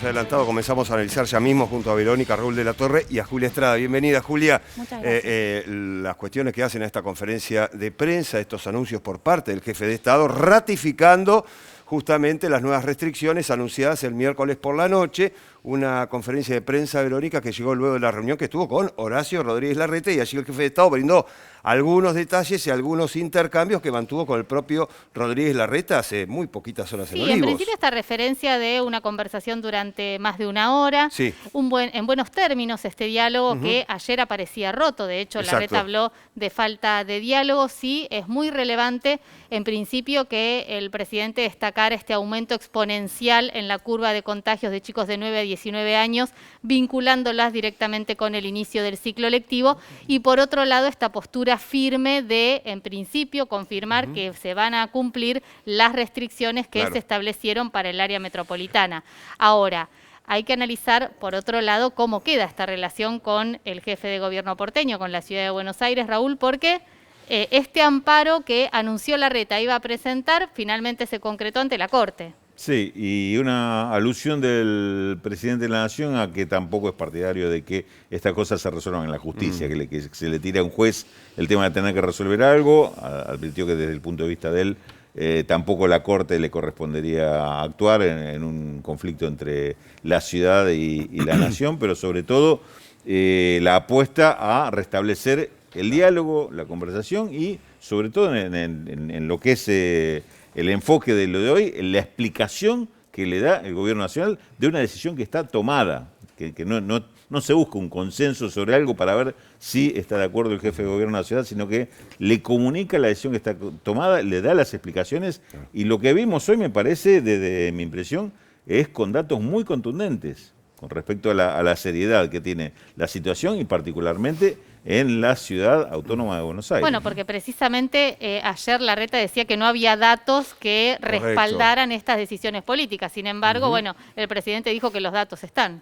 adelantado, comenzamos a analizar ya mismo junto a Verónica, Raúl de la Torre y a Julia Estrada. Bienvenida, Julia. Muchas gracias. Las cuestiones que hacen a esta conferencia de prensa, estos anuncios por parte del jefe de Estado, ratificando justamente las nuevas restricciones anunciadas el miércoles por la noche, una conferencia de prensa, Verónica, que llegó luego de la reunión que estuvo con Horacio Rodríguez Larreta, y allí el jefe de Estado brindó algunos detalles y algunos intercambios que mantuvo con el propio Rodríguez Larreta hace muy poquitas horas en Olivos. Sí, en principio esta referencia de una conversación durante más de una hora, sí, en buenos términos este diálogo que ayer aparecía roto, de hecho Larreta habló de falta de diálogo, sí, es muy relevante en principio que el presidente destacara este aumento exponencial en la curva de contagios de chicos de 9 a 19 años, vinculándolas directamente con el inicio del ciclo lectivo, y por otro lado esta postura firme de, en principio, confirmar que se van a cumplir las restricciones que se establecieron para el área metropolitana. Ahora, hay que analizar, por otro lado, cómo queda esta relación con el jefe de gobierno porteño, con la ciudad de Buenos Aires, Raúl, porque este amparo que anunció Larreta iba a presentar, finalmente se concretó ante la Corte. Sí, y una alusión del presidente de la Nación a que tampoco es partidario de que estas cosas se resuelvan en la justicia, que se le tire a un juez el tema de tener que resolver algo. Advirtió que desde el punto de vista de él, tampoco la Corte le correspondería actuar en un conflicto entre la ciudad y la Nación, pero sobre todo la apuesta a restablecer el diálogo, la conversación y sobre todo en lo que es el enfoque de lo de hoy, la explicación que le da el gobierno nacional de una decisión que está tomada, que no se busca un consenso sobre algo para ver si está de acuerdo el jefe de gobierno nacional, sino que le comunica la decisión que está tomada, le da las explicaciones, y lo que vimos hoy, me parece, desde mi impresión, es con datos muy contundentes con respecto a la seriedad que tiene la situación y particularmente en la ciudad autónoma de Buenos Aires. Bueno, porque precisamente ayer Larreta decía que no había datos que respaldaran estas decisiones políticas. Sin embargo, bueno, el presidente dijo que los datos están.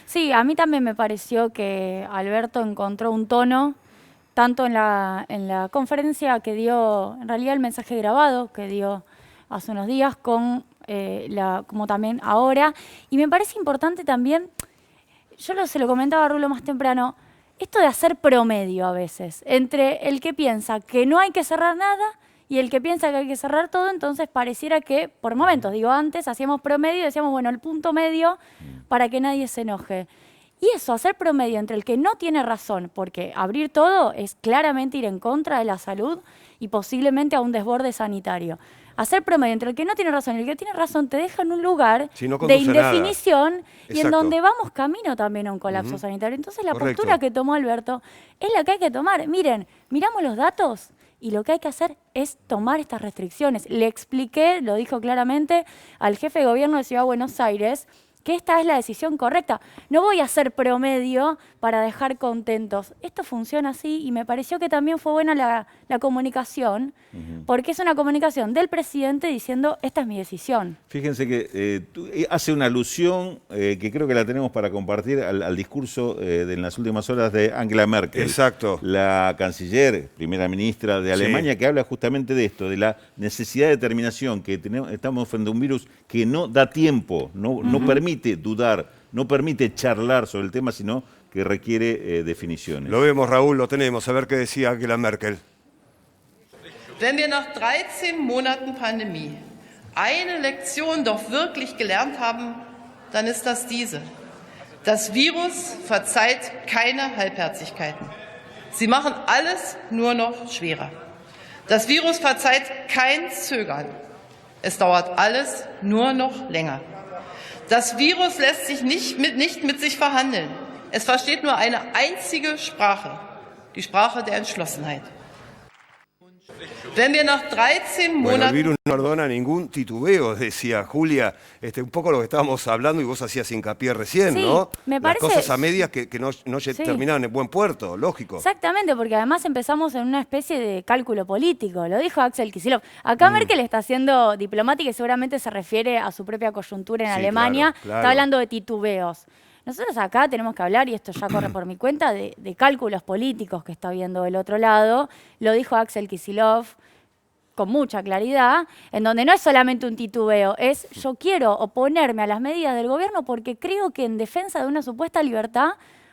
Sí, a mí también me pareció que Alberto encontró un tono, tanto en la conferencia que dio, en realidad el mensaje grabado que dio hace unos días, como también ahora. Y me parece importante también, se lo comentaba a Rulo más temprano, esto de hacer promedio a veces, entre el que piensa que no hay que cerrar nada y el que piensa que hay que cerrar todo. Entonces pareciera que, por momentos, digo, antes hacíamos promedio y decíamos, bueno, el punto medio para que nadie se enoje. Y eso, hacer promedio entre el que no tiene razón, porque abrir todo es claramente ir en contra de la salud y posiblemente a un desborde sanitario. Hacer promedio entre el que no tiene razón y el que tiene razón te deja en un lugar de indefinición y en donde vamos camino también a un colapso sanitario. Entonces la postura que tomó Alberto es la que hay que tomar. Miren, miramos los datos y lo que hay que hacer es tomar estas restricciones. Le expliqué, lo dijo claramente al jefe de gobierno de Ciudad de Buenos Aires, que esta es la decisión correcta. No voy a hacer promedio para dejar contentos. Esto funciona así y me pareció que también fue buena la comunicación, porque es una comunicación del presidente diciendo, esta es mi decisión. Fíjense que hace una alusión que creo que la tenemos para compartir al discurso de en las últimas horas de Angela Merkel. Exacto. La canciller, primera ministra de Alemania, que habla justamente de esto, de la necesidad de determinación, que estamos frente a un virus que no da tiempo, no permite dudar, no permite charlar sobre el tema, sino que requiere definiciones. Lo vemos, Raúl, lo tenemos. A ver qué decía Angela Merkel. Wenn wir nach 13 Monaten Pandemie eine Lektion doch wirklich gelernt haben, dann ist das diese. Das Virus verzeiht keine Halbherzigkeiten. Sie machen alles nur noch schwerer. Das Virus verzeiht kein Zögern. Es dauert alles nur noch länger. Das Virus lässt sich nicht mit sich verhandeln. Es versteht nur eine einzige Sprache, die Sprache der Entschlossenheit. Wenn wir nach 13 Monaten... Bueno, el virus no perdona ningún titubeo, decía Julia, un poco lo que estábamos hablando y vos hacías hincapié recién, sí, ¿no? Me parece... Las cosas a medias que no terminaban en buen puerto, lógico. Exactamente, porque además empezamos en una especie de cálculo político, lo dijo Axel Kicillof. Acá Merkel está siendo diplomática y seguramente se refiere a su propia coyuntura en Alemania, claro. Está hablando de titubeos. Nosotros acá tenemos que hablar, y esto ya corre por mi cuenta, de cálculos políticos que está viendo del otro lado. Lo dijo Axel Kicillof, con mucha claridad, en donde no es solamente un titubeo, es yo quiero oponerme a las medidas del gobierno porque creo que en defensa de una supuesta libertad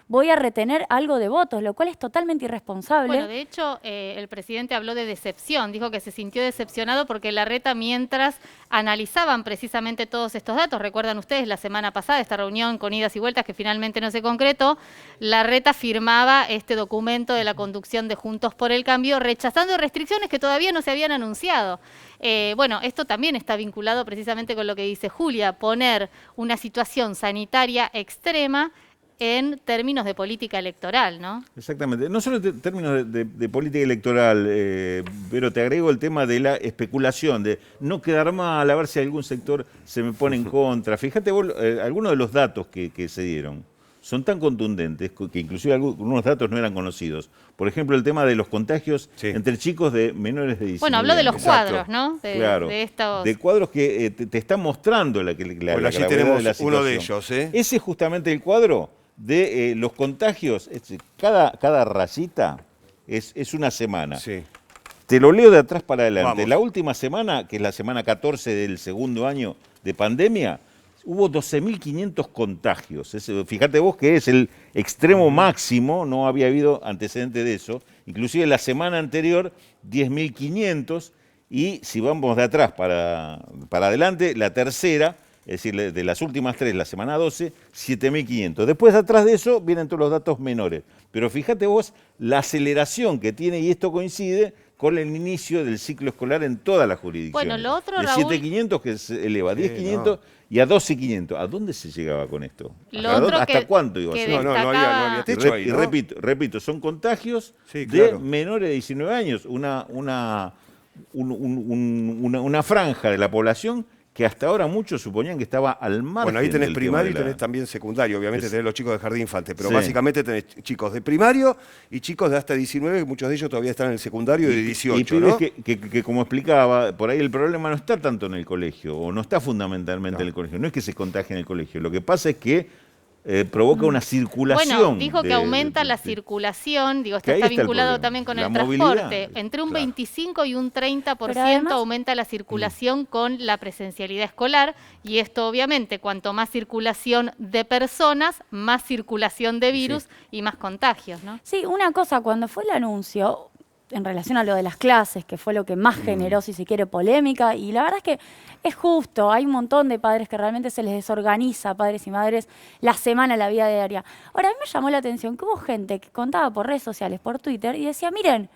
voy a retener algo de votos, lo cual es totalmente irresponsable. Bueno, de hecho, el presidente habló de decepción, dijo que se sintió decepcionado porque Larreta, mientras analizaban precisamente todos estos datos, recuerdan ustedes la semana pasada, esta reunión con idas y vueltas que finalmente no se concretó, Larreta firmaba este documento de la conducción de Juntos por el Cambio, rechazando restricciones que todavía no se habían anunciado. Bueno, esto también está vinculado precisamente con lo que dice Julia, poner una situación sanitaria extrema en términos de política electoral, ¿no? Exactamente. No solo en términos de política electoral, pero te agrego el tema de la especulación, de no quedar mal, a ver si algún sector se me pone en contra. Fíjate vos, algunos de los datos que se dieron son tan contundentes que inclusive algunos datos no eran conocidos. Por ejemplo, el tema de los contagios entre chicos de menores de 19 Bueno, habló de los cuadros, ¿no? Claro, de cuadros que te están mostrando la bueno, allí gravedad tenemos de la situación. uno de ellos, ¿eh? Ese es justamente el cuadro de los contagios. Cada rayita es una semana. Sí. Te lo leo de atrás para adelante. Vamos. La última semana, que es la semana 14 del segundo año de pandemia, hubo 12.500 contagios. Fíjate vos que es el extremo máximo, no había habido antecedente de eso. Inclusive la semana anterior, 10.500, y si vamos de atrás para adelante, la tercera, es decir, de las últimas tres, la semana 12, 7.500. Después, atrás de eso, vienen todos los datos menores. Pero fíjate vos la aceleración que tiene, y esto coincide con el inicio del ciclo escolar en todas las jurisdicciones. Bueno, lo otro, de Raúl, 7.500 que se eleva a 10.500 y a 12.500. ¿A dónde se llegaba con esto? ¿Hasta cuánto iba a ser? No había techo ahí, Y ¿no? repito, son contagios claro, de menores de 19 años. Una franja de la población que hasta ahora muchos suponían que estaba al margen. Bueno, ahí tenés del primario y tema de tenés también secundario. Obviamente tenés los chicos de jardín infante, pero Sí. básicamente tenés chicos de primario y chicos de hasta 19, que muchos de ellos todavía están en el secundario de 18, y pibes ¿no? que, como explicaba, por ahí el problema no está tanto en el colegio, o no está fundamentalmente en el colegio. No es que se contagie en el colegio. Lo que pasa es que provoca una circulación. Bueno, dijo que aumenta la circulación, digo, esto está vinculado también con el transporte. Entre un 25 y un 30% además, aumenta la circulación con la presencialidad escolar, y esto obviamente, cuanto más circulación de personas, más circulación de virus y más contagios, ¿no? Sí, una cosa, cuando fue el anuncio, en relación a lo de las clases, que fue lo que más generó, si se quiere, polémica, y la verdad es que es justo, hay un montón de padres que realmente se les desorganiza, padres y madres, la semana, la vida diaria. Ahora, a mí me llamó la atención que hubo gente que contaba por redes sociales, por Twitter, y decía, miren,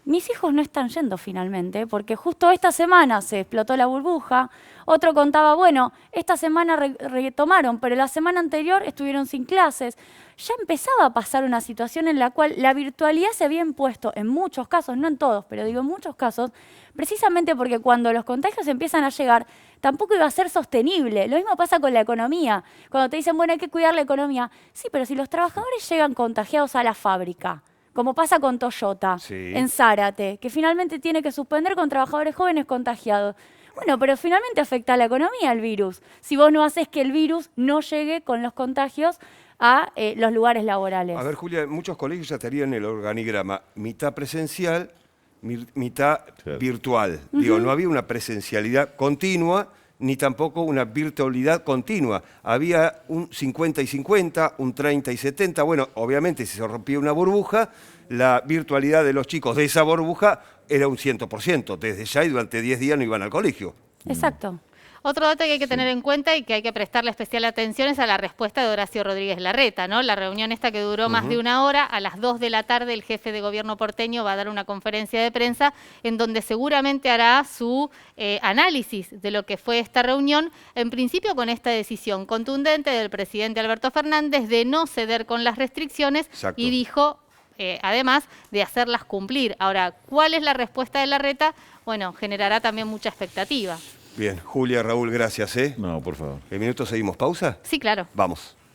mis hijos no están yendo finalmente, porque justo esta semana se explotó la burbuja. Otro contaba, bueno, esta semana retomaron, pero la semana anterior estuvieron sin clases. Ya empezaba a pasar una situación en la cual la virtualidad se había impuesto en muchos casos, no en todos, pero digo en muchos casos, precisamente porque cuando los contagios empiezan a llegar, tampoco iba a ser sostenible. Lo mismo pasa con la economía. Cuando te dicen, bueno, hay que cuidar la economía. Sí, pero si los trabajadores llegan contagiados a la fábrica, como pasa con Toyota, en Zárate, que finalmente tiene que suspender con trabajadores jóvenes contagiados. Bueno, pero finalmente afecta a la economía el virus, si vos no haces que el virus no llegue con los contagios a los lugares laborales. A ver, Julia, muchos colegios ya tenían el organigrama mitad presencial, mitad virtual. Digo, no había una presencialidad continua, ni tampoco una virtualidad continua. Había un 50 y 50, un 30 y 70. Bueno, obviamente si se rompía una burbuja, la virtualidad de los chicos de esa burbuja era un 100%. Desde ya y durante 10 días no iban al colegio. Exacto. Otro dato que hay que tener en cuenta y que hay que prestarle especial atención es a la respuesta de Horacio Rodríguez Larreta, ¿no? La reunión esta que duró más de una hora, a las 2 de la tarde el jefe de gobierno porteño va a dar una conferencia de prensa en donde seguramente hará su análisis de lo que fue esta reunión, en principio con esta decisión contundente del presidente Alberto Fernández de no ceder con las restricciones. Exacto. Y dijo, además, de hacerlas cumplir. Ahora, ¿cuál es la respuesta de Larreta? Bueno, generará también mucha expectativa. Bien, Julia, Raúl, gracias. No, por favor. ¿En minutos seguimos? ¿Pausa? Sí, claro. Vamos.